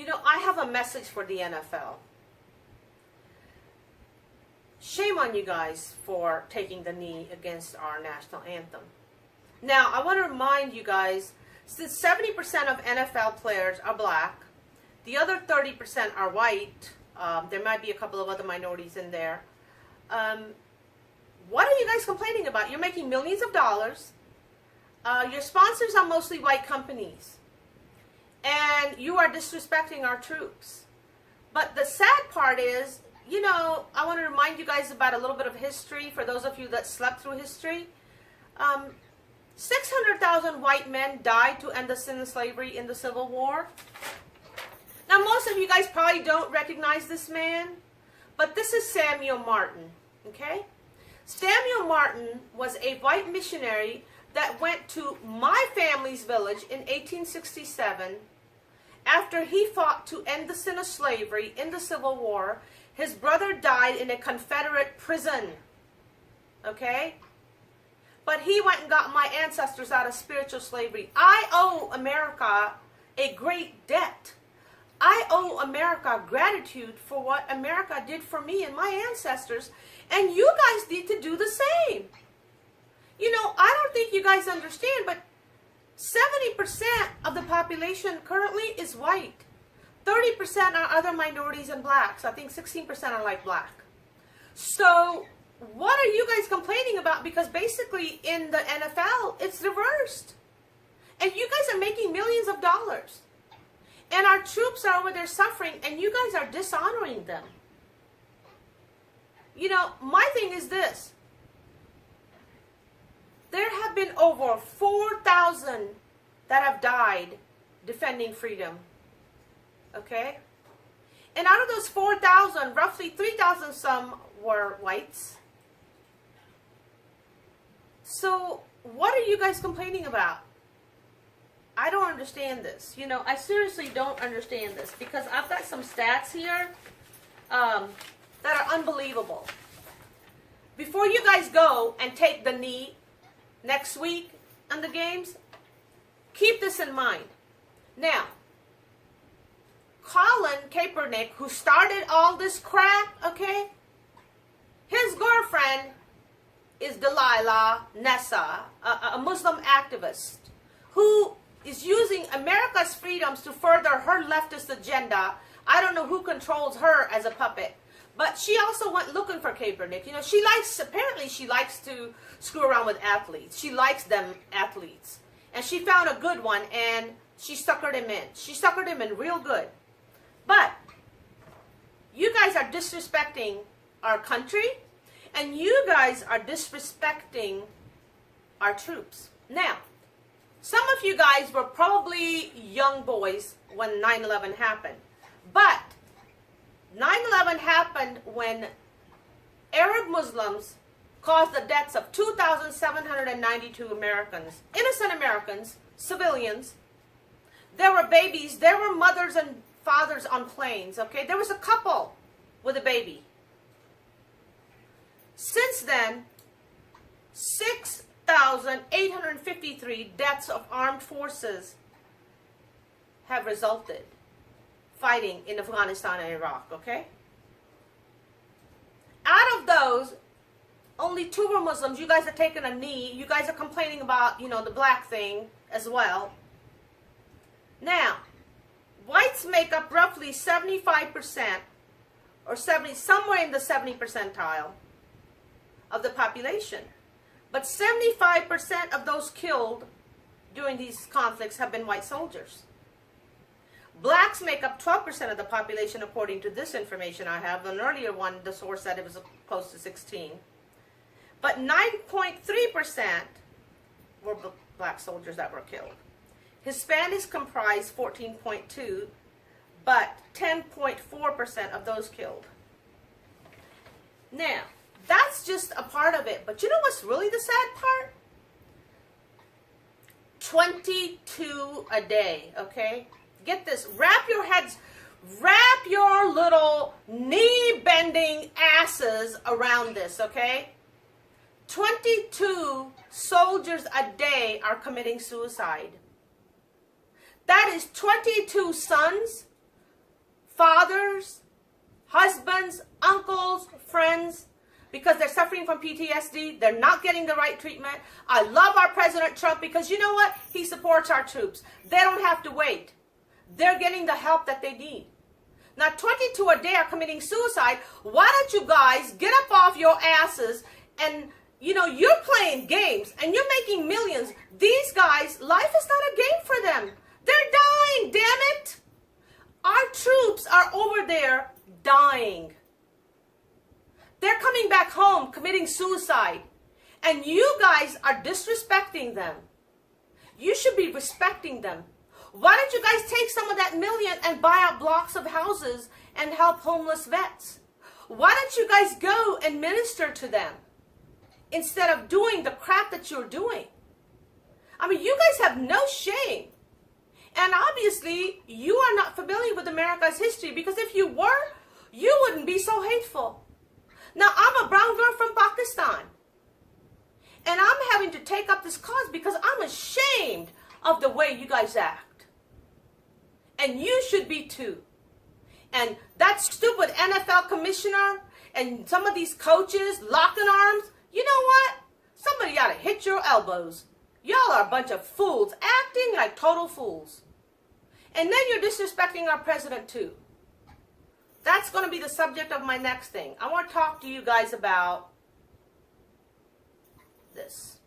You know, I have a message for the NFL. Shame on you guys for taking the knee against our national anthem. Now, I want to remind you guys, since 70% of NFL players are black, the other 30% are white, there might be a couple of other minorities in there. What are you guys complaining about? You're making millions of dollars. Your sponsors are mostly white companies. And you are disrespecting our troops. But the sad part is, you know, I want to remind you guys about a little bit of history for those of you that slept through history. 600,000 white men died to end the sin of slavery in the Civil War. Now, most of you guys probably don't recognize this man, but this is Samuel Martin, okay? Samuel Martin was a white missionary that went to my family's village in 1867. After he fought to end the sin of slavery in the Civil War, his brother died in a Confederate prison, okay? But he went and got my ancestors out of spiritual slavery. I owe America a great debt. I owe America gratitude for what America did for me and my ancestors. And you guys need to do the same. You know, I don't think you guys understand, but 70% of the population currently is white. 30% are other minorities and blacks. I think 16% are like black. So what are you guys complaining about? Because basically in the NFL, it's reversed. And you guys are making millions of dollars. And our troops are over there suffering, and you guys are dishonoring them. You know, my thing is this. There have been over 4,000 that have died defending freedom. Okay? And out of those 4,000, roughly 3,000 some were whites. So, what are you guys complaining about? I don't understand this. You know, I seriously don't understand this, because I've got some stats here that are unbelievable. Before you guys go and take the knee next week on the games, keep this in mind. Now, Colin Kaepernick, who started all this crap, okay, his girlfriend is Delilah Nessa, a Muslim activist, who is using America's freedoms to further her leftist agenda. I don't know who controls her as a puppet. But she also went looking for Kaepernick. You know, apparently she likes to screw around with athletes. She likes them athletes. And she found a good one, and she suckered him in. She suckered him in real good. But you guys are disrespecting our country, and you guys are disrespecting our troops. Now, some of you guys were probably young boys when 9/11 happened. But 9/11 happened when Arab Muslims caused the deaths of 2,792 Americans, innocent Americans, civilians. There were babies, there were mothers and fathers on planes, okay? There was a couple with a baby. Since then, 6,853 deaths of armed forces have resulted fighting in Afghanistan and Iraq, okay? Out of those, only 2 were Muslims. You guys are taking a knee. You guys are complaining about, you know, the black thing as well. Now, whites make up roughly 75% or somewhere in the 70 percentile of the population. But 75% of those killed during these conflicts have been white soldiers. Blacks make up 12% of the population according to this information I have. An earlier one, the source said it was close to 16. But 9.3% were black soldiers that were killed. Hispanics comprise 14.2%, but 10.4% of those killed. Now, that's just a part of it. But you know what's really the sad part? 22 a day, okay? Get this. Wrap your little knee-bending asses around this, okay? 22 soldiers a day are committing suicide. That is 22 sons, fathers, husbands, uncles, friends, because they're suffering from PTSD. They're not getting the right treatment. I love our President Trump because you know what? He supports our troops. They don't have to wait. They're getting the help that they need. Now, 22 a day are committing suicide. Why don't you guys get up off your asses and, you know, you're playing games and you're making millions. These guys, life is not a game for them. They're dying, damn it. Our troops are over there dying. They're coming back home committing suicide. And you guys are disrespecting them. You should be respecting them. Why don't you guys take some of that million and buy out blocks of houses and help homeless vets? Why don't you guys go and minister to them instead of doing the crap that you're doing? I mean, you guys have no shame. And obviously, you are not familiar with America's history, because if you were, you wouldn't be so hateful. Now, I'm a brown girl from Pakistan. And I'm having to take up this cause because I'm ashamed of the way you guys act. And you should be too. And that stupid NFL commissioner and some of these coaches locking arms, you know what? Somebody ought to hit your elbows. Y'all are a bunch of fools, acting like total fools. And then you're disrespecting our president too. That's going to be the subject of my next thing. I want to talk to you guys about this.